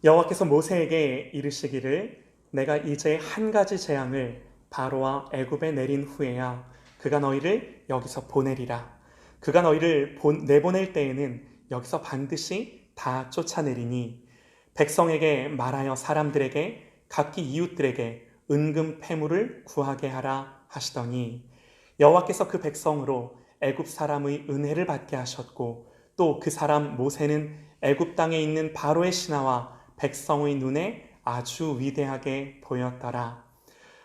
여호와께서 모세에게 이르시기를 내가 이제 한 가지 재앙을 바로와 애굽에 내린 후에야 그가 너희를 여기서 보내리라. 그가 너희를 내보낼 때에는 여기서 반드시 다 쫓아내리니 백성에게 말하여 사람들에게 각기 이웃들에게 은금 패물을 구하게 하라 하시더니 여호와께서 그 백성으로 애굽 사람의 은혜를 받게 하셨고 또 그 사람 모세는 애굽 땅에 있는 바로의 신하와 백성의 눈에 아주 위대하게 보였더라.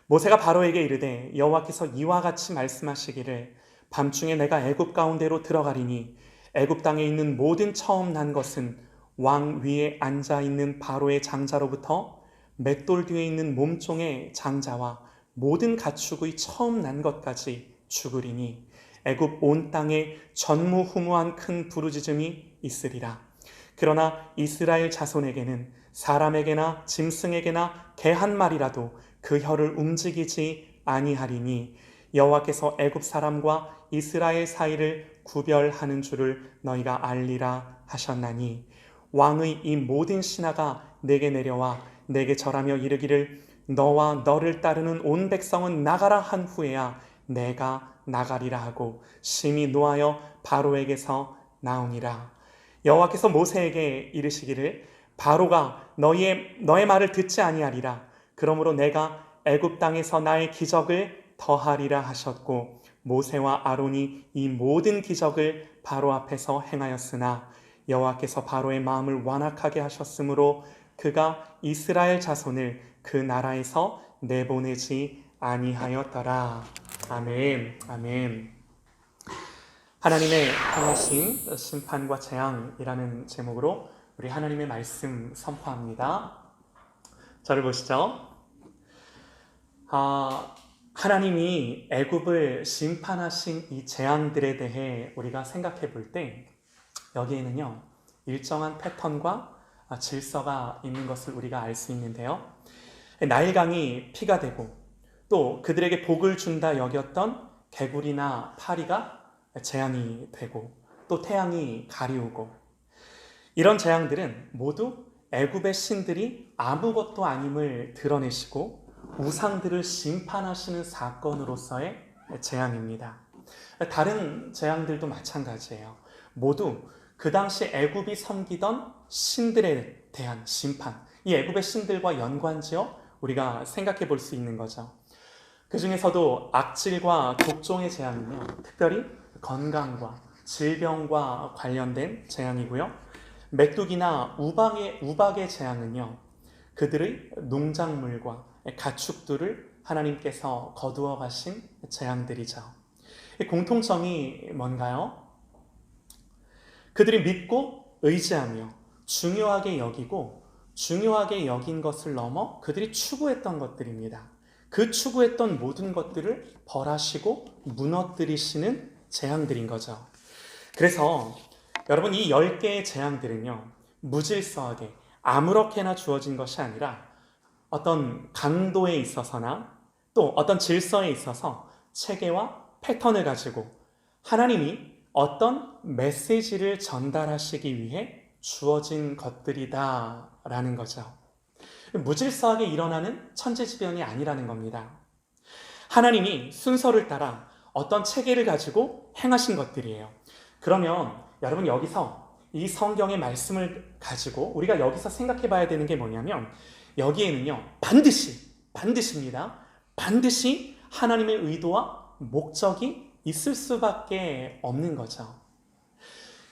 모세가 바로에게 이르되 여호와께서 이와 같이 말씀하시기를 밤중에 내가 애굽 가운데로 들어가리니 애굽 땅에 있는 모든 처음 난 것은 왕 위에 앉아 있는 바로의 장자로부터 맷돌 뒤에 있는 몸종의 장자와 모든 가축의 처음 난 것까지 죽으리니 애굽 온 땅에 전무후무한 큰 부르짖음이 있으리라. 그러나 이스라엘 자손에게는 사람에게나 짐승에게나 개 한 마리라도 그 혀를 움직이지 아니하리니 여호와께서 애굽 사람과 이스라엘 사이를 구별하는 줄을 너희가 알리라 하셨나니 왕의 이 모든 신하가 내게 내려와 내게 절하며 이르기를 너와 너를 따르는 온 백성은 나가라 한 후에야 내가 나가리라 하고 심히 노하여 바로에게서 나오니라. 여호와께서 모세에게 이르시기를 바로가 너의 말을 듣지 아니하리라. 그러므로 내가 애굽 땅에서 나의 기적을 더하리라 하셨고 모세와 아론이 이 모든 기적을 바로 앞에서 행하였으나 여호와께서 바로의 마음을 완악하게 하셨으므로 그가 이스라엘 자손을 그 나라에서 내보내지 아니하였더라. 아멘. 아멘. 하나님의 향하신 심판과 재앙이라는 제목으로 우리 하나님의 말씀 선포합니다. 저를 보시죠. 하나님이 애굽을 심판하신 이 재앙들에 대해 우리가 생각해 볼 때 여기에는요 일정한 패턴과 질서가 있는 것을 우리가 알 수 있는데요. 나일강이 피가 되고 또 그들에게 복을 준다 여겼던 개구리나 파리가 재앙이 되고 또 태양이 가리우고 이런 재앙들은 모두 애굽의 신들이 아무것도 아님을 드러내시고 우상들을 심판하시는 사건으로서의 재앙입니다. 다른 재앙들도 마찬가지예요. 모두 그 당시 애굽이 섬기던 신들에 대한 심판, 이 애굽의 신들과 연관지어 우리가 생각해 볼 수 있는 거죠. 그 중에서도 악질과 독종의 재앙은요, 특별히 건강과 질병과 관련된 재앙이고요. 메뚜기나 우박의 재앙은요, 그들의 농작물과 가축들을 하나님께서 거두어 가신 재앙들이죠. 공통점이 뭔가요? 그들이 믿고 의지하며 중요하게 여긴 것을 넘어 그들이 추구했던 것들입니다. 그 추구했던 모든 것들을 벌하시고 무너뜨리시는 재앙들인 거죠. 그래서 여러분 이 10개의 재앙들은요 무질서하게 아무렇게나 주어진 것이 아니라 어떤 강도에 있어서나 또 어떤 질서에 있어서 체계와 패턴을 가지고 하나님이 어떤 메시지를 전달하시기 위해 주어진 것들이다라는 거죠. 무질서하게 일어나는 천재지변이 아니라는 겁니다. 하나님이 순서를 따라 어떤 체계를 가지고 행하신 것들이에요. 그러면 여러분 여기서 이 성경의 말씀을 가지고 우리가 여기서 생각해 봐야 되는 게 뭐냐면 여기에는요 반드시입니다. 반드시 하나님의 의도와 목적이 있을 수밖에 없는 거죠.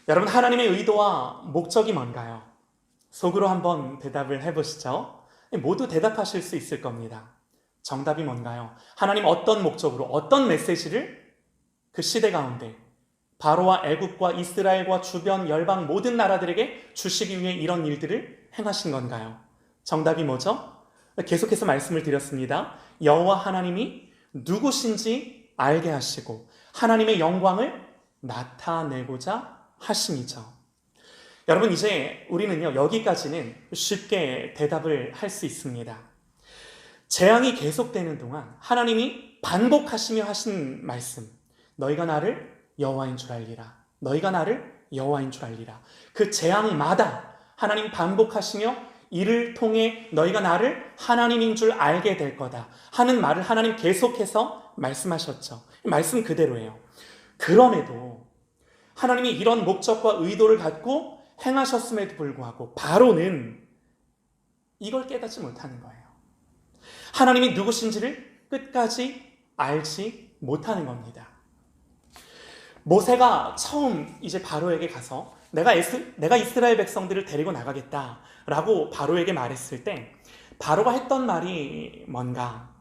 여러분 하나님의 의도와 목적이 뭔가요? 속으로 한번 대답을 해보시죠. 모두 대답하실 수 있을 겁니다. 정답이 뭔가요? 하나님 어떤 목적으로 어떤 메시지를 그 시대 가운데 바로와 애굽과 이스라엘과 주변 열방 모든 나라들에게 주시기 위해 이런 일들을 행하신 건가요? 정답이 뭐죠? 계속해서 말씀을 드렸습니다. 여호와 하나님이 누구신지 알게 하시고 하나님의 영광을 나타내고자 하심이죠. 여러분 이제 우리는요 여기까지는 쉽게 대답을 할 수 있습니다. 재앙이 계속되는 동안 하나님이 반복하시며 하신 말씀, 너희가 나를 여호와인 줄 알리라. 너희가 나를 여호와인 줄 알리라. 그 재앙마다 하나님 반복하시며 이를 통해 너희가 나를 하나님인 줄 알게 될 거다 하는 말을 하나님 계속해서 말씀하셨죠. 말씀 그대로예요. 그럼에도 하나님이 이런 목적과 의도를 갖고 행하셨음에도 불구하고 바로는 이걸 깨닫지 못하는 거예요. 하나님이 누구신지를 끝까지 알지 못하는 겁니다. 모세가 처음 이제 바로에게 가서 내가 이스라엘 백성들을 데리고 나가겠다라고 바로에게 말했을 때 바로가 했던 말이 뭔가?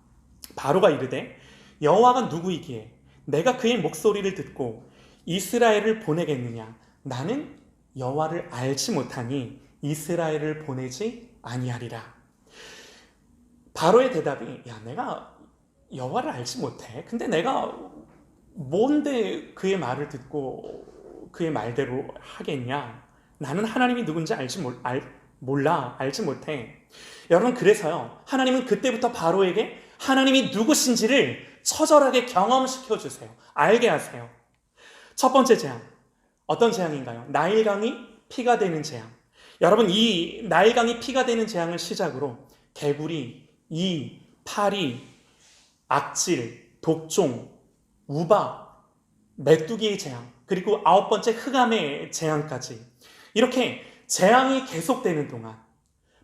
바로가 이르되 여호와가 누구이기에 내가 그의 목소리를 듣고 이스라엘을 보내겠느냐? 나는 여호와를 알지 못하니 이스라엘을 보내지 아니하리라. 바로의 대답이 야, 내가 여호와를 알지 못해. 근데 내가 뭔데 그의 말을 듣고 그의 말대로 하겠냐? 나는 하나님이 누군지 몰라, 알지 못해. 여러분, 그래서요, 하나님은 그때부터 바로에게 하나님이 누구신지를 처절하게 경험시켜 주세요. 알게 하세요. 첫 번째 재앙, 어떤 재앙인가요? 나일강이 피가 되는 재앙. 여러분, 이 나일강이 피가 되는 재앙을 시작으로 개구리, 이, 파리, 악질, 독종, 우박, 메뚜기의 재앙, 그리고 9번째 흑암의 재앙까지 이렇게 재앙이 계속되는 동안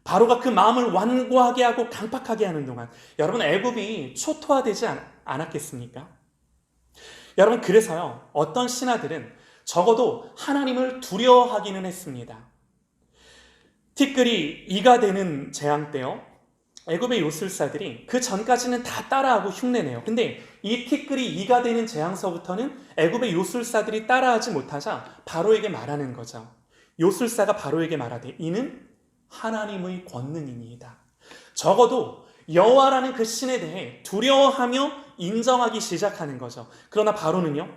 바로가 그 마음을 완고하게 하고 강팍하게 하는 동안 여러분, 애굽이 초토화되지 않았겠습니까? 여러분, 그래서요, 어떤 신하들은 적어도 하나님을 두려워하기는 했습니다. 티끌이 이가 되는 재앙 때요, 애굽의 요술사들이 그 전까지는 다 따라하고 흉내내요. 근데 이 티끌이 이가 되는 재앙서부터는 애굽의 요술사들이 따라하지 못하자 바로에게 말하는 거죠. 요술사가 바로에게 말하되 이는 하나님의 권능이니이다. 적어도 여호와라는 그 신에 대해 두려워하며 인정하기 시작하는 거죠. 그러나 바로는요,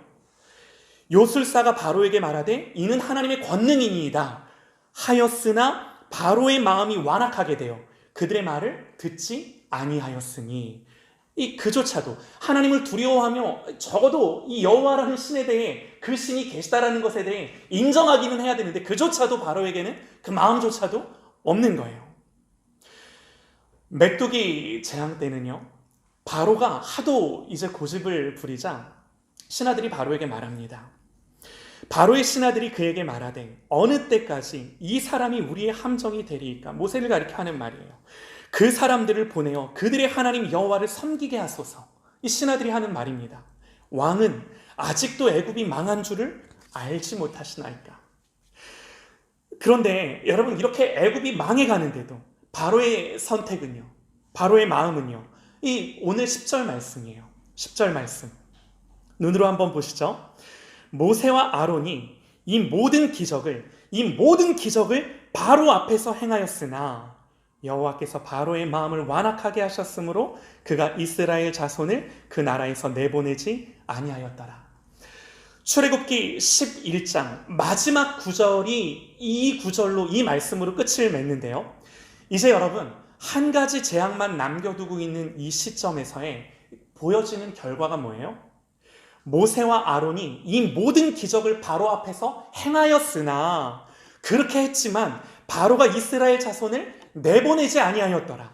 요술사가 바로에게 말하되 이는 하나님의 권능이니이다 하였으나 바로의 마음이 완악하게 되어 그들의 말을 듣지 아니하였으니, 이 그조차도 하나님을 두려워하며 적어도 이 여호와라는 신에 대해 그 신이 계시다라는 것에 대해 인정하기는 해야 되는데 그조차도 바로에게는 그 마음조차도 없는 거예요. 메뚜기 재앙 때는요, 바로가 하도 이제 고집을 부리자 신하들이 바로에게 말합니다. 바로의 신하들이 그에게 말하되 어느 때까지 이 사람이 우리의 함정이 되리이까? 모세를 가리켜 하는 말이에요. 그 사람들을 보내어 그들의 하나님 여호와를 섬기게 하소서. 이 신하들이 하는 말입니다. 왕은 아직도 애굽이 망한 줄을 알지 못하시나이까? 그런데 여러분, 이렇게 애굽이 망해가는데도 바로의 선택은요, 바로의 마음은요, 이 오늘 10절 말씀이에요. 10절 말씀 눈으로 한번 보시죠. 모세와 아론이 이 모든 기적을 바로 앞에서 행하였으나 여호와께서 바로의 마음을 완악하게 하셨으므로 그가 이스라엘 자손을 그 나라에서 내보내지 아니하였더라. 출애굽기 11장 마지막 구절이 이 구절로, 이 말씀으로 끝을 맺는데요, 이제 여러분, 한 가지 재앙만 남겨두고 있는 이 시점에서의 보여지는 결과가 뭐예요? 모세와 아론이 이 모든 기적을 바로 앞에서 행하였으나, 그렇게 했지만 바로가 이스라엘 자손을 내보내지 아니하였더라.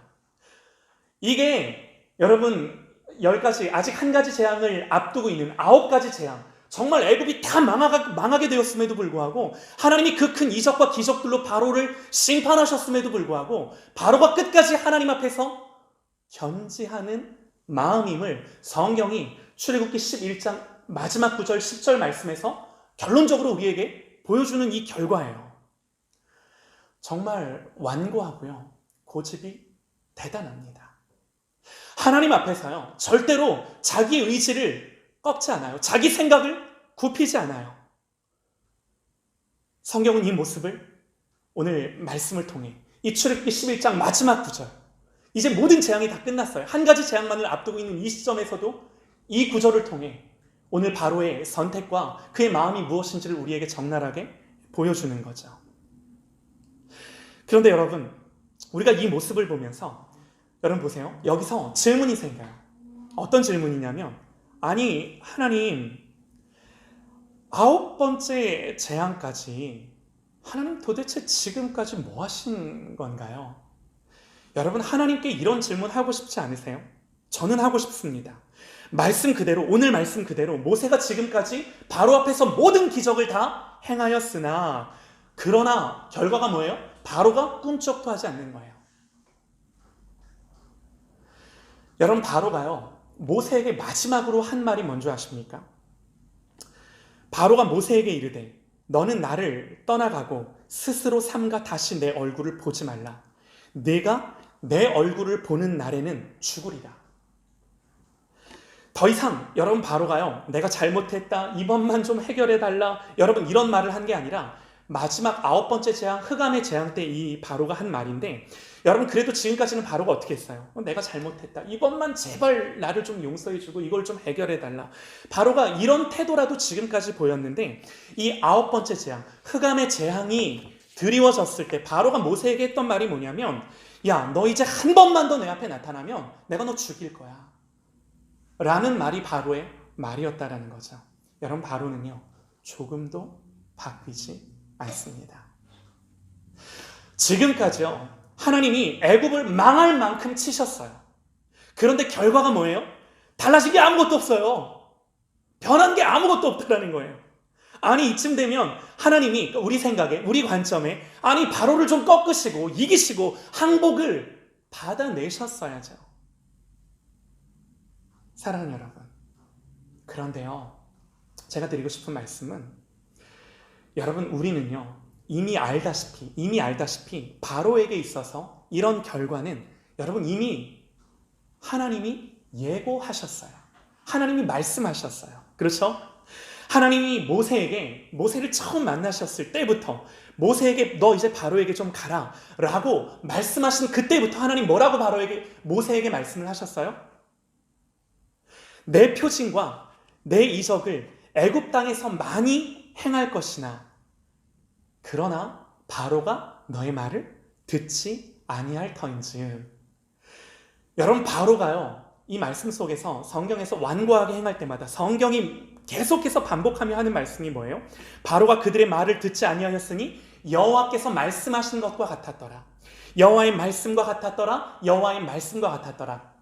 이게 여러분, 10가지, 아직 한 가지 재앙을 앞두고 있는 9가지 재앙, 정말 애굽이 다 망하게 되었음에도 불구하고 하나님이 그 큰 이적과 기적들로 바로를 심판하셨음에도 불구하고 바로가 끝까지 하나님 앞에서 견지하는 마음임을 성경이 출애굽기 11장 마지막 9절 10절 말씀에서 결론적으로 우리에게 보여주는 이 결과예요. 정말 완고하고요, 고집이 대단합니다. 하나님 앞에서요, 절대로 자기 의지를 꺾지 않아요. 자기 생각을 굽히지 않아요. 성경은 이 모습을 오늘 말씀을 통해 이 출애굽기 11장 마지막 9절, 이제 모든 재앙이 다 끝났어요. 한 가지 재앙만을 앞두고 있는 이 시점에서도 이 구절을 통해 오늘 바로의 선택과 그의 마음이 무엇인지를 우리에게 적나라하게 보여주는 거죠. 그런데 여러분, 우리가 이 모습을 보면서 여러분 보세요. 여기서 질문이 생겨요. 어떤 질문이냐면, 아니 하나님, 9번째 재앙까지 하나님 도대체 지금까지 뭐 하신 건가요? 여러분, 하나님께 이런 질문 하고 싶지 않으세요? 저는 하고 싶습니다. 말씀 그대로, 오늘 말씀 그대로 모세가 지금까지 바로 앞에서 모든 기적을 다 행하였으나, 그러나 결과가 뭐예요? 바로가 꿈쩍도 하지 않는 거예요. 여러분, 바로가요, 모세에게 마지막으로 한 말이 뭔지 아십니까? 바로가 모세에게 이르되 너는 나를 떠나가고 스스로 삼가 다시 내 얼굴을 보지 말라. 내가 내 얼굴을 보는 날에는 죽으리라. 더 이상 여러분, 바로가요, 내가 잘못했다, 이번만 좀 해결해달라, 여러분 이런 말을 한 게 아니라 마지막 9번째 재앙, 흑암의 재앙 때 이 바로가 한 말인데, 여러분 그래도 지금까지는 바로가 어떻게 했어요? 내가 잘못했다, 이번만 제발 나를 좀 용서해주고 이걸 좀 해결해달라. 바로가 이런 태도라도 지금까지 보였는데, 이 9번째 재앙, 흑암의 재앙이 드리워졌을 때 바로가 모세에게 했던 말이 뭐냐면, 야, 너 이제 한 번만 더 내 앞에 나타나면 내가 너 죽일 거야 라는 말이 바로의 말이었다라는 거죠. 여러분, 바로는요, 조금도 바뀌지 않습니다. 지금까지요, 하나님이 애굽을 망할 만큼 치셨어요. 그런데 결과가 뭐예요? 달라진 게 아무것도 없어요. 변한 게 아무것도 없다라는 거예요. 아니, 이쯤 되면 하나님이 우리 생각에, 우리 관점에, 아니 바로를 좀 꺾으시고 이기시고 항복을 받아내셨어야죠. 사랑하는 여러분, 그런데요, 제가 드리고 싶은 말씀은, 여러분 우리는요 이미 알다시피 바로에게 있어서 이런 결과는 여러분 이미 하나님이 예고하셨어요. 하나님이 말씀하셨어요. 그렇죠? 하나님이 모세를 처음 만나셨을 때부터 모세에게 너 이제 바로에게 좀 가라 라고 말씀하신 그때부터 하나님 뭐라고 모세에게 말씀을 하셨어요? 내 표징과 내 이적을 애굽 땅에서 많이 행할 것이나, 그러나 바로가 너의 말을 듣지 아니할 터인즉. 여러분, 바로가요, 이 말씀 속에서 성경에서 완고하게 행할 때마다 성경이 계속해서 반복하며 하는 말씀이 뭐예요? 바로가 그들의 말을 듣지 아니하였으니 여호와께서 말씀하신 것과 같았더라. 여호와의 말씀과 같았더라. 여호와의 말씀과 같았더라.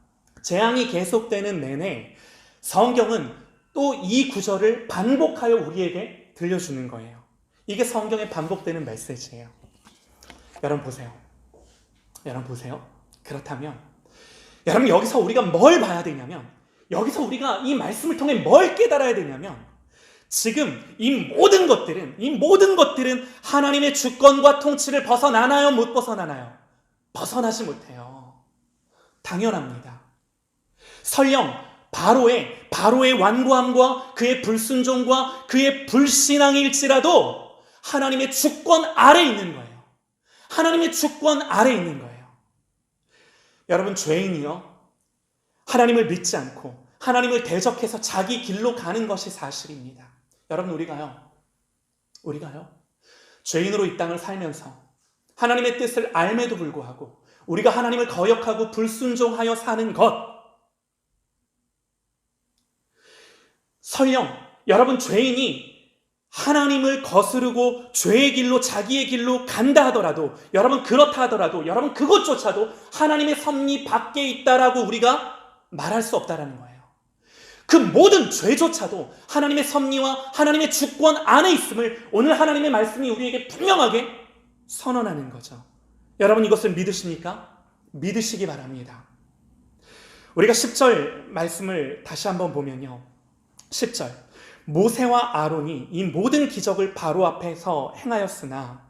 재앙이 계속되는 내내 성경은 또 이 구절을 반복하여 우리에게 들려주는 거예요. 이게 성경에 반복되는 메시지예요. 여러분 보세요. 그렇다면 여러분, 여기서 우리가 뭘 봐야 되냐면, 여기서 우리가 이 말씀을 통해 뭘 깨달아야 되냐면, 지금 이 모든 것들은 하나님의 주권과 통치를 벗어나나요? 못 벗어나나요? 벗어나지 못해요. 당연합니다. 설령 바로의 완고함과 그의 불순종과 그의 불신앙일지라도 하나님의 주권 아래 있는 거예요. 하나님의 주권 아래 있는 거예요. 여러분, 죄인이요, 하나님을 믿지 않고 하나님을 대적해서 자기 길로 가는 것이 사실입니다. 여러분, 우리가요 죄인으로 이 땅을 살면서 하나님의 뜻을 알매도 불구하고 우리가 하나님을 거역하고 불순종하여 사는 것, 설령 여러분 죄인이 하나님을 거스르고 죄의 길로, 자기의 길로 간다 하더라도, 여러분 그렇다 하더라도, 여러분 그것조차도 하나님의 섭리 밖에 있다라고 우리가 말할 수 없다라는 거예요. 그 모든 죄조차도 하나님의 섭리와 하나님의 주권 안에 있음을 오늘 하나님의 말씀이 우리에게 분명하게 선언하는 거죠. 여러분, 이것을 믿으십니까? 믿으시기 바랍니다. 우리가 10절 말씀을 다시 한번 보면요, 10절, 모세와 아론이 이 모든 기적을 바로 앞에서 행하였으나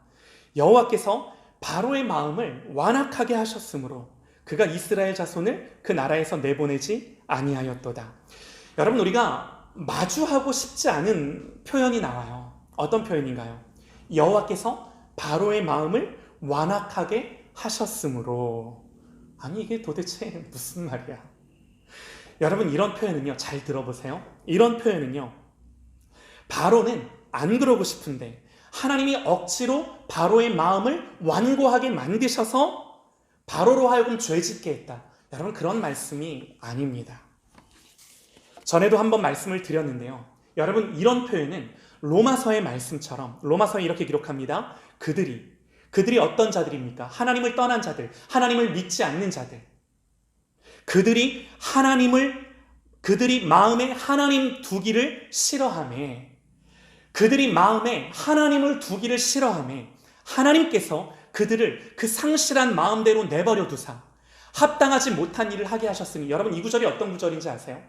여호와께서 바로의 마음을 완악하게 하셨으므로 그가 이스라엘 자손을 그 나라에서 내보내지 아니하였도다. 여러분, 우리가 마주하고 싶지 않은 표현이 나와요. 어떤 표현인가요? 여호와께서 바로의 마음을 완악하게 하셨으므로. 아니, 이게 도대체 무슨 말이야? 여러분, 이런 표현은요, 잘 들어보세요. 이런 표현은요, 바로는 안 그러고 싶은데 하나님이 억지로 바로의 마음을 완고하게 만드셔서 바로로 하여금 죄짓게 했다. 여러분, 그런 말씀이 아닙니다. 전에도 한번 말씀을 드렸는데요, 여러분 이런 표현은 로마서의 말씀처럼, 로마서에 이렇게 기록합니다. 그들이 그들이 어떤 자들입니까? 하나님을 떠난 자들, 하나님을 믿지 않는 자들. 그들이 마음에 하나님 두기를 싫어하며, 그들이 마음에 하나님을 두기를 싫어하며 하나님께서 그들을 그 상실한 마음대로 내버려 두사 합당하지 못한 일을 하게 하셨으니, 여러분 이 구절이 어떤 구절인지 아세요?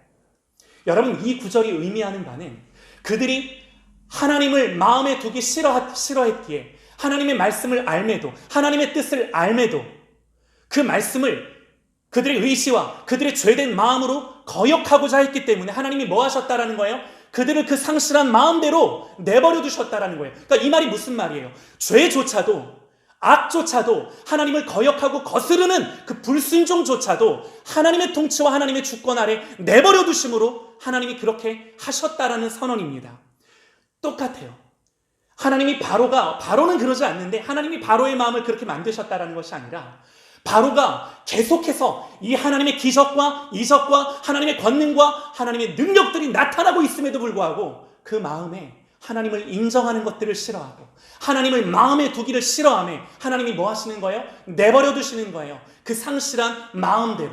여러분 이 구절이 의미하는 바는 그들이 하나님을 마음에 두기 싫어했기에, 하나님의 말씀을 알매도, 하나님의 뜻을 알매도 그 말씀을 그들의 의지와 그들의 죄된 마음으로 거역하고자 했기 때문에 하나님이 뭐 하셨다라는 거예요? 그들을 그 상실한 마음대로 내버려 두셨다라는 거예요. 그러니까 이 말이 무슨 말이에요? 죄조차도, 악조차도, 하나님을 거역하고 거스르는 그 불순종조차도 하나님의 통치와 하나님의 주권 아래 내버려 두심으로 하나님이 그렇게 하셨다라는 선언입니다. 똑같아요. 하나님이 바로는 그러지 않는데 하나님이 바로의 마음을 그렇게 만드셨다라는 것이 아니라, 바로가 계속해서 이 하나님의 기적과 이적과 하나님의 권능과 하나님의 능력들이 나타나고 있음에도 불구하고 그 마음에 하나님을 인정하는 것들을 싫어하고 하나님을 마음에 두기를 싫어하며 하나님이 뭐 하시는 거예요? 내버려 두시는 거예요. 그 상실한 마음대로.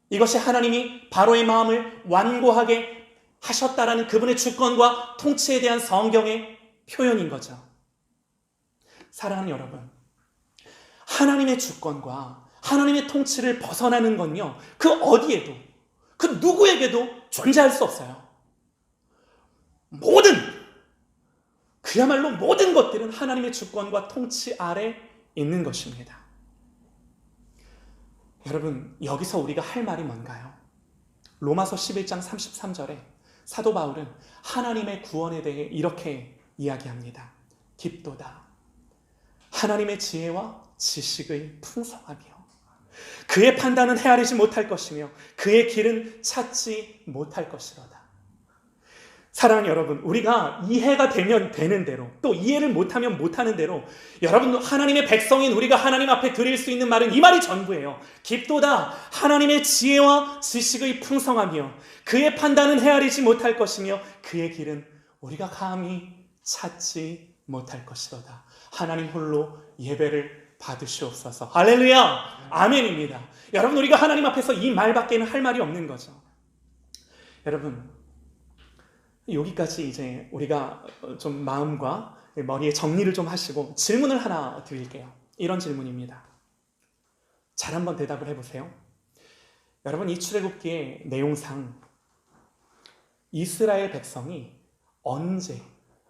이것이 하나님이 바로의 마음을 완고하게 하셨다라는 그분의 주권과 통치에 대한 성경의 표현인 거죠. 사랑하는 여러분, 하나님의 주권과 하나님의 통치를 벗어나는 건요, 그 어디에도, 그 누구에게도 존재할 수 없어요. 그야말로 모든 것들은 하나님의 주권과 통치 아래 있는 것입니다. 여러분, 여기서 우리가 할 말이 뭔가요? 로마서 11장 33절에 사도 바울은 하나님의 구원에 대해 이렇게 이야기합니다. 깊도다. 하나님의 지혜와 지식의 풍성하며 그의 판단은 헤아리지 못할 것이며 그의 길은 찾지 못할 것이로다. 사랑하는 여러분, 우리가 이해가 되면 되는 대로, 또 이해를 못하면 못하는 대로, 여러분 하나님의 백성인 우리가 하나님 앞에 드릴 수 있는 말은 이 말이 전부예요. 깊도다. 하나님의 지혜와 지식의 풍성하며 그의 판단은 헤아리지 못할 것이며 그의 길은 우리가 감히 찾지 못할 것이로다. 하나님 홀로 예배를 받으시옵소서. 할렐루야, 아멘입니다. 여러분, 우리가 하나님 앞에서 이 말밖에는 할 말이 없는 거죠. 여러분, 여기까지 이제 우리가 좀 마음과 머리에 정리를 좀 하시고 질문을 하나 드릴게요. 이런 질문입니다. 잘 한번 대답을 해보세요. 여러분, 이 출애굽기의 내용상 이스라엘 백성이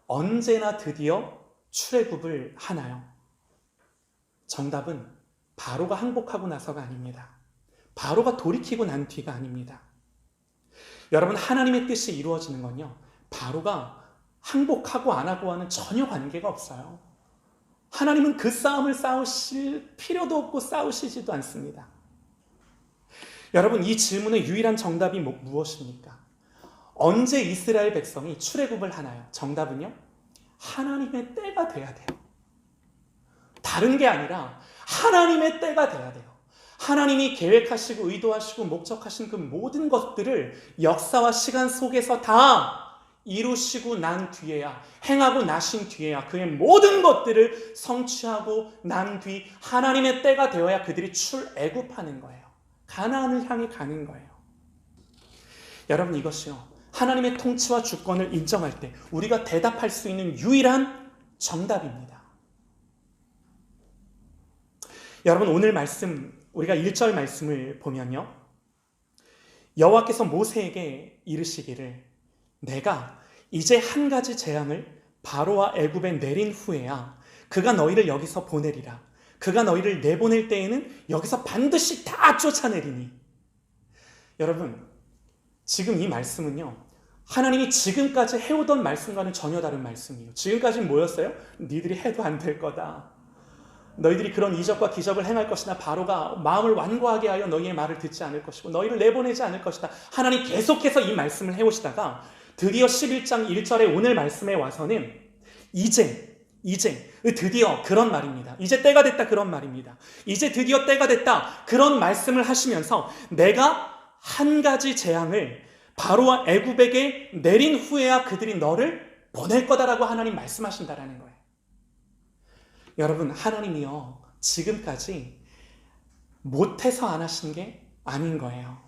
언제나 드디어 출애굽을 하나요? 정답은 바로가 항복하고 나서가 아닙니다. 바로가 돌이키고 난 뒤가 아닙니다. 여러분, 하나님의 뜻이 이루어지는 건요, 바로가 항복하고 안 하고와는 전혀 관계가 없어요. 하나님은 그 싸움을 싸우실 필요도 없고 싸우시지도 않습니다. 여러분, 이 질문의 유일한 정답이 무엇입니까? 언제 이스라엘 백성이 출애굽을 하나요? 정답은요, 하나님의 때가 돼야 돼요. 다른 게 아니라 하나님의 때가 돼야 돼요. 하나님이 계획하시고 의도하시고 목적하신 그 모든 것들을 역사와 시간 속에서 다 이루시고 난 뒤에야, 행하고 나신 뒤에야, 그의 모든 것들을 성취하고 난 뒤 하나님의 때가 되어야 그들이 출애굽하는 거예요. 가나안을 향해 가는 거예요. 여러분, 이것이요, 하나님의 통치와 주권을 인정할 때 우리가 대답할 수 있는 유일한 정답입니다. 여러분, 오늘 말씀, 우리가 1절 말씀을 보면요, 여호와께서 모세에게 이르시기를 내가 이제 한 가지 재앙을 바로와 애굽에 내린 후에야 그가 너희를 여기서 보내리라. 그가 너희를 내보낼 때에는 여기서 반드시 다 쫓아내리니. 여러분, 지금 이 말씀은요, 하나님이 지금까지 해오던 말씀과는 전혀 다른 말씀이에요. 지금까지는 뭐였어요? 니들이 해도 안 될 거다. 너희들이 그런 이적과 기적을 행할 것이나 바로가 마음을 완고하게 하여 너희의 말을 듣지 않을 것이고 너희를 내보내지 않을 것이다. 하나님 계속해서 이 말씀을 해오시다가 드디어 11장 1절에 오늘 말씀에 와서는 이제 드디어 그런 말입니다. 이제 때가 됐다, 그런 말입니다. 이제 드디어 때가 됐다, 그런 말씀을 하시면서 내가 한 가지 재앙을 바로와 애굽에게 내린 후에야 그들이 너를 보낼 거다라고 하나님 말씀하신다라는 거예요. 여러분, 하나님이요, 지금까지 못해서 안 하신 게 아닌 거예요.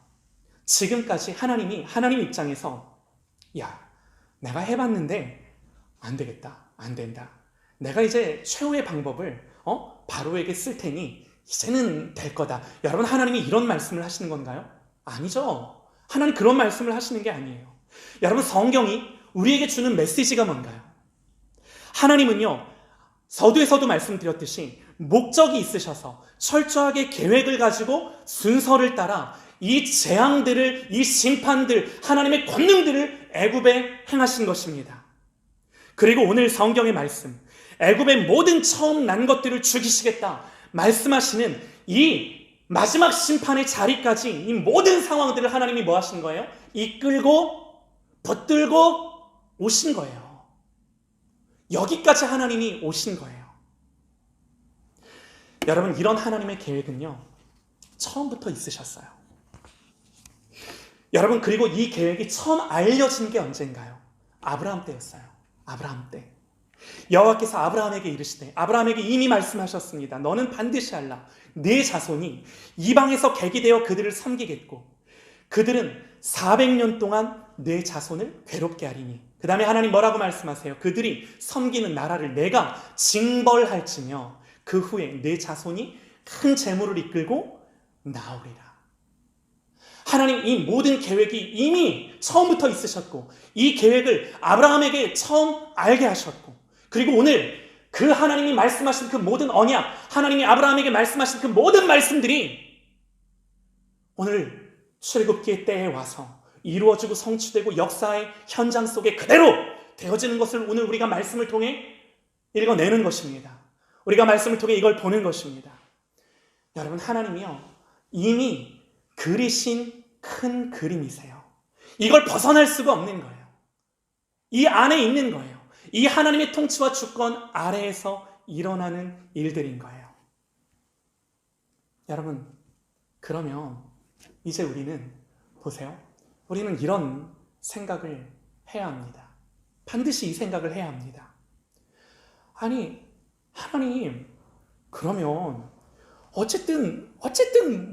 지금까지 하나님 입장에서, 야, 내가 해봤는데 안 되겠다, 안 된다. 내가 이제 최후의 방법을 바로에게 쓸 테니 이제는 될 거다. 여러분, 하나님이 이런 말씀을 하시는 건가요? 아니죠. 하나님 그런 말씀을 하시는 게 아니에요. 여러분, 성경이 우리에게 주는 메시지가 뭔가요? 하나님은요, 서두에서도 말씀드렸듯이 목적이 있으셔서 철저하게 계획을 가지고 순서를 따라 이 재앙들을, 이 심판들, 하나님의 권능들을 애굽에 행하신 것입니다. 그리고 오늘 성경의 말씀, 애굽의 모든 처음 난 것들을 죽이시겠다 말씀하시는 이 마지막 심판의 자리까지 이 모든 상황들을 하나님이 뭐 하신 거예요? 이끌고 붙들고 오신 거예요. 여기까지 하나님이 오신 거예요. 여러분, 이런 하나님의 계획은요, 처음부터 있으셨어요. 여러분, 그리고 이 계획이 처음 알려진 게 언젠가요? 아브라함 때였어요. 아브라함 때. 여호와께서 아브라함에게 이르시되, 아브라함에게 이미 말씀하셨습니다. 너는 반드시 알라. 네 자손이 이방에서 객이 되어 그들을 섬기겠고 그들은 400년 동안 네 자손을 괴롭게 하리니. 그 다음에 하나님 뭐라고 말씀하세요? 그들이 섬기는 나라를 내가 징벌할지며 그 후에 네 자손이 큰 재물을 이끌고 나오리라. 하나님 이 모든 계획이 이미 처음부터 있으셨고 이 계획을 아브라함에게 처음 알게 하셨고, 그리고 오늘 그 하나님이 말씀하신 그 모든 언약, 하나님이 아브라함에게 말씀하신 그 모든 말씀들이 오늘 출애굽기의 때에 와서 이루어지고 성취되고 역사의 현장 속에 그대로 되어지는 것을 오늘 우리가 말씀을 통해 읽어내는 것입니다. 우리가 말씀을 통해 이걸 보는 것입니다. 여러분, 하나님이요, 이미 그리신 큰 그림이세요. 이걸 벗어날 수가 없는 거예요. 이 안에 있는 거예요. 이 하나님의 통치와 주권 아래에서 일어나는 일들인 거예요. 여러분, 그러면 이제 우리는, 보세요, 우리는 이런 생각을 해야 합니다. 반드시 이 생각을 해야 합니다. 아니, 하나님, 그러면 어쨌든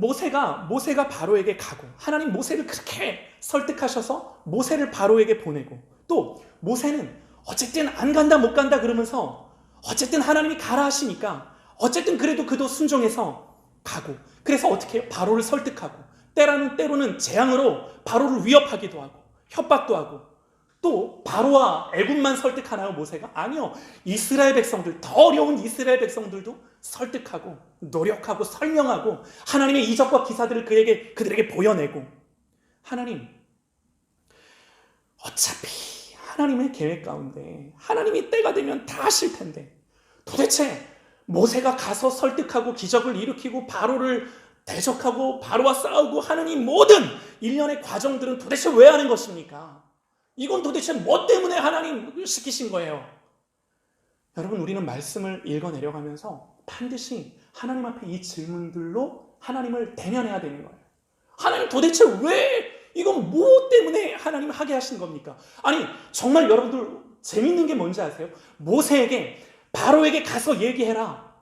모세가 바로에게 가고, 하나님 모세를 그렇게 설득하셔서 모세를 바로에게 보내고, 또 모세는 어쨌든 안 간다 못 간다 그러면서 어쨌든 하나님이 가라 하시니까 어쨌든 그래도 그도 순종해서 가고, 그래서 어떻게 해요? 바로를 설득하고, 때로는 재앙으로 바로를 위협하기도 하고 협박도 하고, 또 바로와 애굽만 설득하나요, 모세가? 아니요. 이스라엘 백성들, 더 어려운 이스라엘 백성들도 설득하고 노력하고 설명하고 하나님의 이적과 기사들을 그들에게 보여내고, 하나님, 어차피 하나님의 계획 가운데 하나님이 때가 되면 다 하실 텐데 도대체 모세가 가서 설득하고 기적을 일으키고 바로를 대적하고 바로와 싸우고 하는 이 모든 일련의 과정들은 도대체 왜 하는 것입니까? 이건 도대체 뭐 때문에 하나님 시키신 거예요? 여러분, 우리는 말씀을 읽어내려가면서 반드시 하나님 앞에 이 질문들로 하나님을 대면해야 되는 거예요. 하나님, 도대체 왜, 이건 뭐 때문에 하나님 하게 하신 겁니까? 아니, 정말 여러분들 재밌는 게 뭔지 아세요? 모세에게, 바로에게 가서 얘기해라.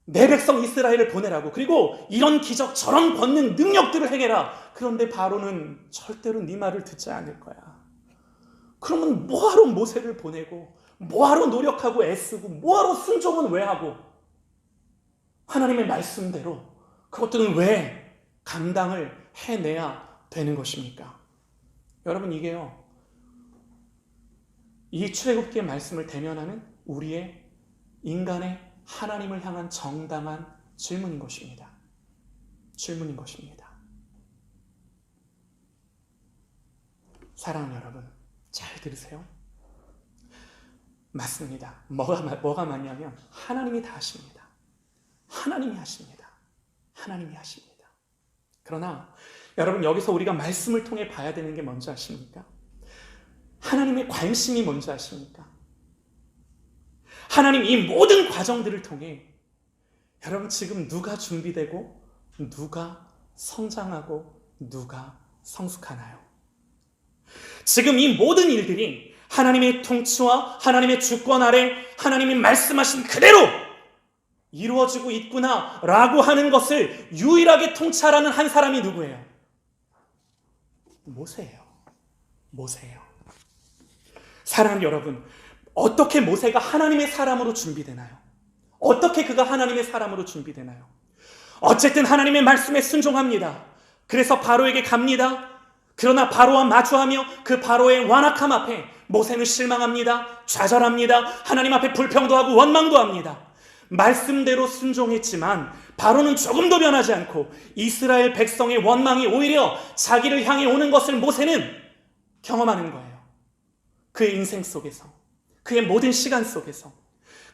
내 백성 이스라엘을 보내라고. 그리고 이런 기적, 저런 권능, 능력들을 행해라. 그런데 바로는 절대로 네 말을 듣지 않을 거야. 그러면 뭐하러 모세를 보내고, 뭐하러 노력하고 애쓰고, 뭐하러 순종은 왜 하고, 하나님의 말씀대로 그것들은 왜 감당을 해내야 되는 것입니까? 여러분, 이게요, 이 출애굽기의 말씀을 대면하는 우리의 인간의 하나님을 향한 정당한 질문인 것입니다. 질문인 것입니다. 사랑하는 여러분, 잘 들으세요. 맞습니다. 뭐가 맞냐면 하나님이 다 하십니다. 하나님이 하십니다. 하나님이 하십니다. 그러나 여러분, 여기서 우리가 말씀을 통해 봐야 되는 게 뭔지 아십니까? 하나님의 관심이 뭔지 아십니까? 하나님 이 모든 과정들을 통해 여러분, 지금 누가 준비되고 누가 성장하고 누가 성숙하나요? 지금 이 모든 일들이 하나님의 통치와 하나님의 주권 아래 하나님이 말씀하신 그대로 이루어지고 있구나라고 하는 것을 유일하게 통찰하는 한 사람이 누구예요? 모세예요. 모세예요. 사랑하는 여러분, 어떻게 모세가 하나님의 사람으로 준비되나요? 어떻게 그가 하나님의 사람으로 준비되나요? 어쨌든 하나님의 말씀에 순종합니다. 그래서 바로에게 갑니다. 그러나 바로와 마주하며 그 바로의 완악함 앞에 모세는 실망합니다. 좌절합니다. 하나님 앞에 불평도 하고 원망도 합니다. 말씀대로 순종했지만 바로는 조금도 변하지 않고 이스라엘 백성의 원망이 오히려 자기를 향해 오는 것을 모세는 경험하는 거예요. 그의 인생 속에서, 그의 모든 시간 속에서.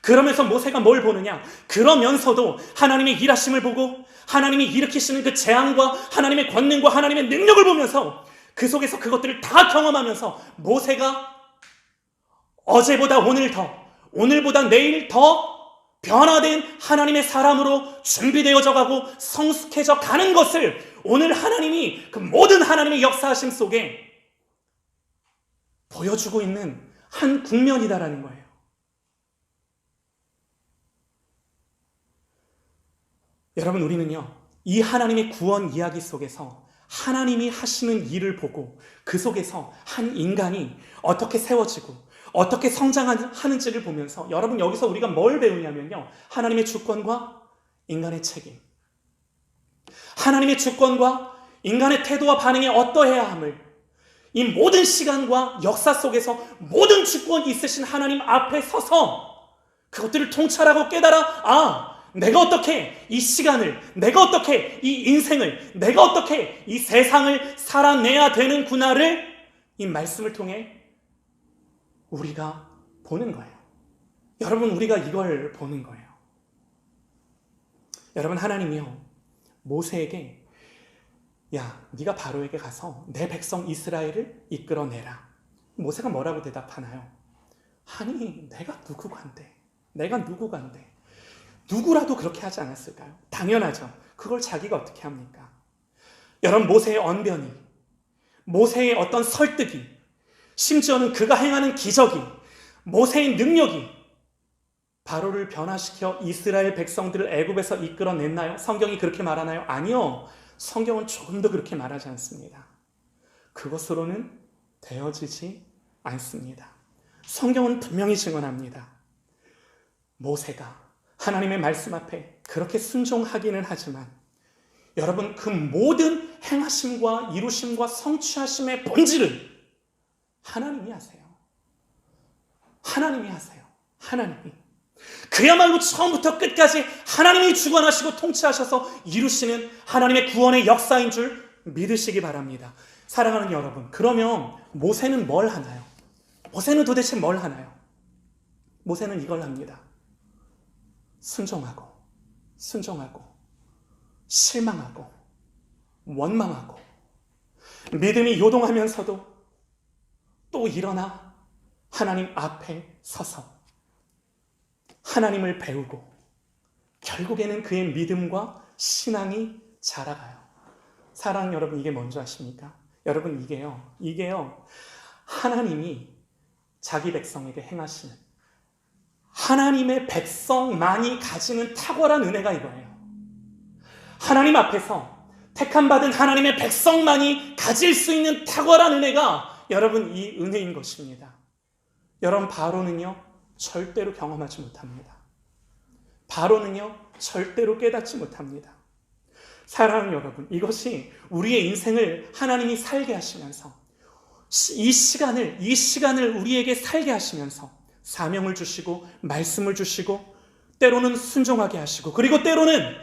그러면서 모세가 뭘 보느냐? 그러면서도 하나님의 일하심을 보고 하나님이 일으키시는 그 재앙과 하나님의 권능과 하나님의 능력을 보면서 그 속에서 그것들을 다 경험하면서 모세가 어제보다 오늘 더, 오늘보다 내일 더 변화된 하나님의 사람으로 준비되어져 가고 성숙해져 가는 것을 오늘 하나님이 그 모든 하나님의 역사하심 속에 보여주고 있는 한 국면이다라는 거예요. 여러분, 우리는요, 이 하나님의 구원 이야기 속에서 하나님이 하시는 일을 보고 그 속에서 한 인간이 어떻게 세워지고 어떻게 성장하는지를 보면서 여러분, 여기서 우리가 뭘 배우냐면요, 하나님의 주권과 인간의 책임, 하나님의 주권과 인간의 태도와 반응이 어떠해야 함을 이 모든 시간과 역사 속에서 모든 주권이 있으신 하나님 앞에 서서 그것들을 통찰하고 깨달아, 내가 어떻게 이 시간을, 내가 어떻게 이 인생을, 내가 어떻게 이 세상을 살아내야 되는구나를 이 말씀을 통해 우리가 보는 거예요. 여러분, 우리가 이걸 보는 거예요. 여러분, 하나님이요, 모세에게 야, 네가 바로에게 가서 내 백성 이스라엘을 이끌어내라. 모세가 뭐라고 대답하나요? 아니, 내가 누구간데? 내가 누구간데? 누구라도 그렇게 하지 않았을까요? 당연하죠. 그걸 자기가 어떻게 합니까? 여러분, 모세의 언변이, 모세의 어떤 설득이, 심지어는 그가 행하는 기적이, 모세의 능력이 바로를 변화시켜 이스라엘 백성들을 애굽에서 이끌어냈나요? 성경이 그렇게 말하나요? 아니요. 성경은 조금도 그렇게 말하지 않습니다. 그것으로는 되어지지 않습니다. 성경은 분명히 증언합니다. 모세가 하나님의 말씀 앞에 그렇게 순종하기는 하지만 여러분, 그 모든 행하심과 이루심과 성취하심의 본질은 하나님이 하세요. 하나님이 하세요. 하나님이. 그야말로 처음부터 끝까지 하나님이 주관하시고 통치하셔서 이루시는 하나님의 구원의 역사인 줄 믿으시기 바랍니다. 사랑하는 여러분, 그러면 모세는 뭘 하나요? 모세는 도대체 뭘 하나요? 모세는 이걸 합니다. 순종하고, 실망하고, 원망하고, 믿음이 요동하면서도 또 일어나 하나님 앞에 서서 하나님을 배우고 결국에는 그의 믿음과 신앙이 자라가요. 사랑하는 여러분, 이게 뭔지 아십니까? 여러분, 이게요, 하나님이 자기 백성에게 행하시는, 하나님의 백성만이 가지는 탁월한 은혜가 이거예요. 하나님 앞에서 택함받은 하나님의 백성만이 가질 수 있는 탁월한 은혜가 여러분, 이 은혜인 것입니다. 여러분, 바로는요, 절대로 경험하지 못합니다. 바로는요, 절대로 깨닫지 못합니다. 사랑하는 여러분, 이것이 우리의 인생을 하나님이 살게 하시면서 이 시간을 우리에게 살게 하시면서 사명을 주시고 말씀을 주시고 때로는 순종하게 하시고 그리고 때로는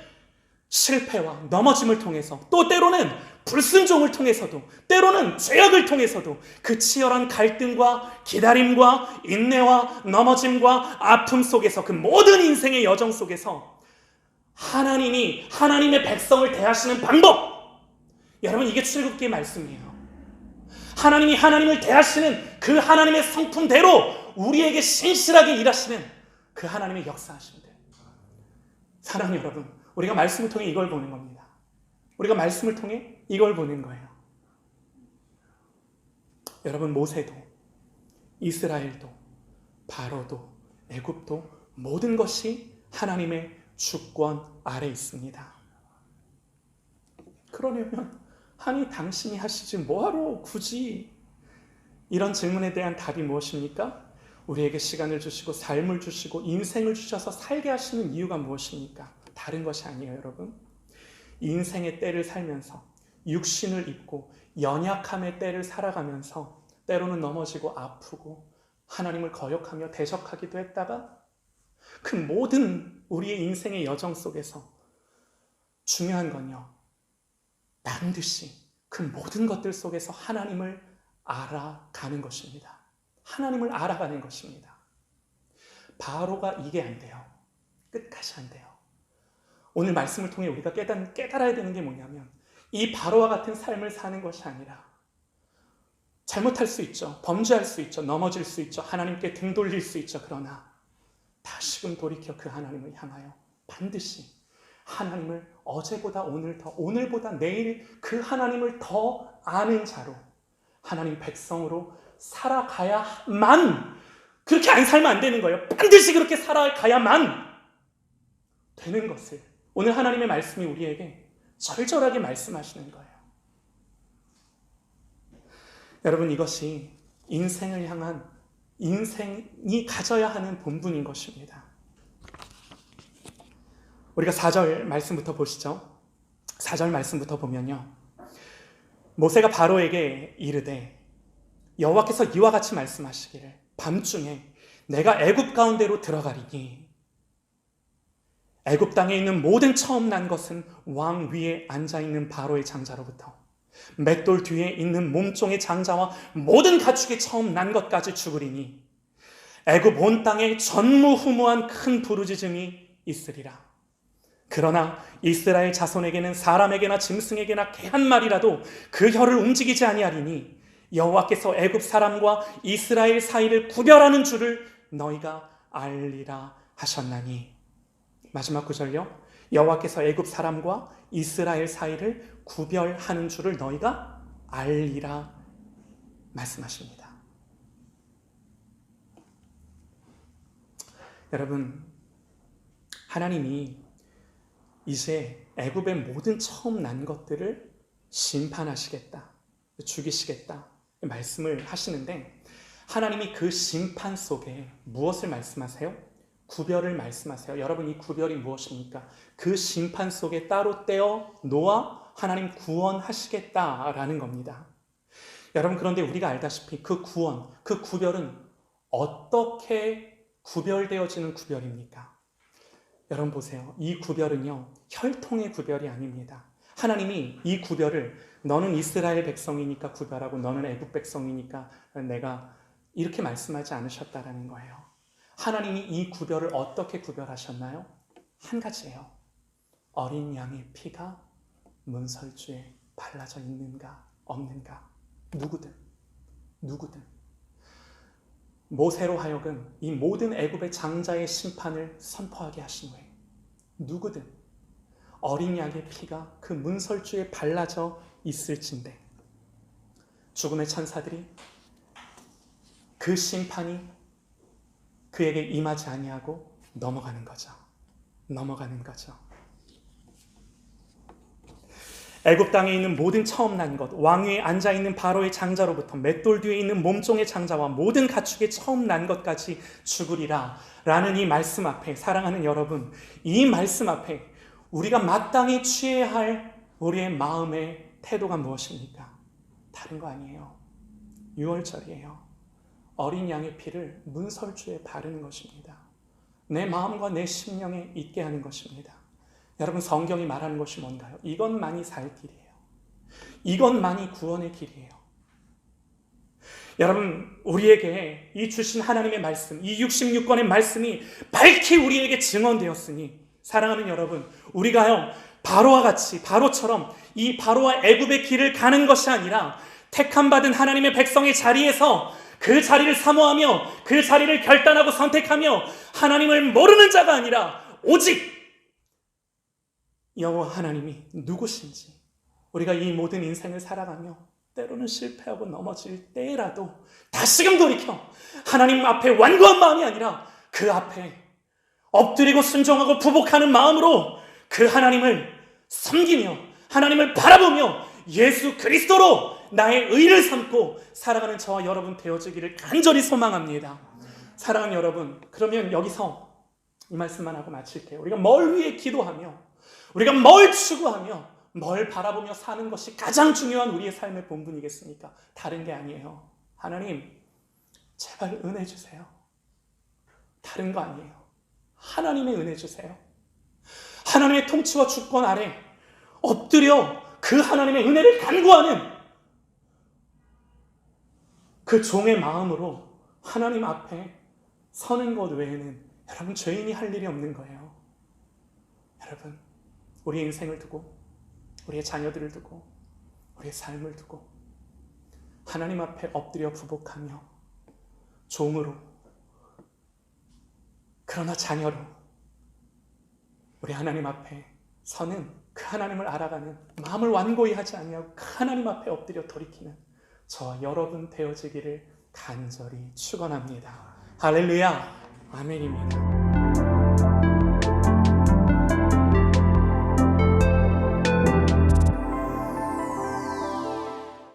실패와 넘어짐을 통해서 또 때로는 불순종을 통해서도 때로는 죄악을 통해서도 그 치열한 갈등과 기다림과 인내와 넘어짐과 아픔 속에서 그 모든 인생의 여정 속에서 하나님이 하나님의 백성을 대하시는 방법, 여러분, 이게 출애굽기의 말씀이에요. 하나님이 하나님을 대하시는 그 하나님의 성품대로 우리에게 신실하게 일하시는 그 하나님의 역사하심들. 사랑하는 여러분, 우리가 말씀을 통해 이걸 보는 겁니다. 우리가 말씀을 통해 이걸 보는 거예요. 여러분, 모세도 이스라엘도 바로도 애굽도 모든 것이 하나님의 주권 아래 있습니다. 그러려면 아니 당신이 하시지 뭐하러 굳이, 이런 질문에 대한 답이 무엇입니까? 우리에게 시간을 주시고 삶을 주시고 인생을 주셔서 살게 하시는 이유가 무엇입니까? 다른 것이 아니에요, 여러분. 인생의 때를 살면서 육신을 입고 연약함의 때를 살아가면서 때로는 넘어지고 아프고 하나님을 거역하며 대적하기도 했다가 그 모든 우리의 인생의 여정 속에서 중요한 건요, 반드시 그 모든 것들 속에서 하나님을 알아가는 것입니다. 하나님을 알아가는 것입니다. 바로가 이게 안 돼요. 끝까지 안 돼요. 오늘 말씀을 통해 우리가 깨달아야 되는 게 뭐냐면, 이 바로와 같은 삶을 사는 것이 아니라, 잘못할 수 있죠. 범죄할 수 있죠. 넘어질 수 있죠. 하나님께 등 돌릴 수 있죠. 그러나 다시금 돌이켜 그 하나님을 향하여 반드시 하나님을 어제보다 오늘 더, 오늘보다 내일 그 하나님을 더 아는 자로, 하나님 백성으로 살아가야만, 그렇게 안 살면 안 되는 거예요. 반드시 그렇게 살아가야만 되는 것을 오늘 하나님의 말씀이 우리에게 절절하게 말씀하시는 거예요. 여러분, 이것이 인생을 향한, 인생이 가져야 하는 본분인 것입니다. 우리가 4절 말씀부터 보시죠. 4절 말씀부터 보면요, 모세가 바로에게 이르되 여호와께서 이와 같이 말씀하시기를 밤중에 내가 애굽 가운데로 들어가리니 애굽 땅에 있는 모든 처음 난 것은 왕 위에 앉아있는 바로의 장자로부터 맷돌 뒤에 있는 몸종의 장자와 모든 가축이 처음 난 것까지 죽으리니 애굽 온 땅에 전무후무한 큰 부르짖음이 있으리라. 그러나 이스라엘 자손에게는 사람에게나 짐승에게나 개 한 마리라도 그 혀를 움직이지 아니하리니 여호와께서 애굽 사람과 이스라엘 사이를 구별하는 줄을 너희가 알리라 하셨나니. 마지막 구절요, 여호와께서 애굽 사람과 이스라엘 사이를 구별하는 줄을 너희가 알리라 말씀하십니다. 여러분, 하나님이 이제 애굽의 모든 처음 난 것들을 심판하시겠다, 죽이시겠다 말씀을 하시는데, 하나님이 그 심판 속에 무엇을 말씀하세요? 구별을 말씀하세요. 여러분, 이 구별이 무엇입니까? 그 심판 속에 따로 떼어 놓아 하나님 구원하시겠다라는 겁니다. 여러분, 그런데 우리가 알다시피 그 구원, 그 구별은 어떻게 구별되어지는 구별입니까? 여러분 보세요. 이 구별은요, 혈통의 구별이 아닙니다. 하나님이 이 구별을 너는 이스라엘 백성이니까 구별하고 너는 애굽 백성이니까 내가 이렇게 말씀하지 않으셨다라는 거예요. 하나님이 이 구별을 어떻게 구별하셨나요? 한 가지예요. 어린 양의 피가 문설주에 발라져 있는가 없는가. 누구든 모세로 하여금 이 모든 애굽의 장자의 심판을 선포하게 하신 후에 누구든 어린 양의 피가 그 문설주에 발라져 있을진데 죽음의 천사들이 그 심판이 그에게 임하지 아니하고 넘어가는 거죠. 애굽 땅에 있는 모든 처음 난 것, 왕위에 앉아있는 바로의 장자로부터 맷돌 뒤에 있는 몸종의 장자와 모든 가축의 처음 난 것까지 죽으리라 라는 이 말씀 앞에, 사랑하는 여러분, 이 말씀 앞에 우리가 마땅히 취해야 할 우리의 마음의 태도가 무엇입니까? 다른 거 아니에요. 6월절이에요. 어린 양의 피를 문설주에 바르는 것입니다. 내 마음과 내 심령에 있게 하는 것입니다. 여러분, 성경이 말하는 것이 뭔가요? 이것만이 살 길이에요. 이것만이 구원의 길이에요. 여러분, 우리에게 이 주신 하나님의 말씀, 이 66권의 말씀이 밝히 우리에게 증언되었으니, 사랑하는 여러분, 우리가요, 바로와 같이, 바로처럼 이 바로와 애굽의 길을 가는 것이 아니라 택함받은 하나님의 백성의 자리에서 그 자리를 사모하며 그 자리를 결단하고 선택하며 하나님을 모르는 자가 아니라 오직 여호와 하나님이 누구신지, 우리가 이 모든 인생을 살아가며 때로는 실패하고 넘어질 때라도 다시금 돌이켜 하나님 앞에 완고한 마음이 아니라 그 앞에 엎드리고 순종하고 부복하는 마음으로 그 하나님을 섬기며 하나님을 바라보며 예수 그리스도로 나의 의를 삼고 살아가는 저와 여러분 되어지기를 간절히 소망합니다. 사랑하는 여러분, 그러면 여기서 이 말씀만 하고 마칠게요. 우리가 뭘 위해 기도하며 우리가 뭘 추구하며 뭘 바라보며 사는 것이 가장 중요한 우리의 삶의 본분이겠습니까? 다른 게 아니에요. 하나님, 제발 은혜 주세요. 다른 거 아니에요. 하나님의 은혜 주세요. 하나님의 통치와 주권 아래 엎드려 그 하나님의 은혜를 간구하는 그 종의 마음으로 하나님 앞에 서는 것 외에는 여러분 죄인이 할 일이 없는 거예요. 여러분, 우리의 인생을 두고 우리의 자녀들을 두고 우리의 삶을 두고 하나님 앞에 엎드려 부복하며 종으로 그러나 자녀로 우리 하나님 앞에 서는 그 하나님을 알아가는 마음을 완고히 하지 아니하고 그 하나님 앞에 엎드려 돌이키는 저와 여러분 되어지기를 간절히 축원합니다. 할렐루야, 아멘입니다.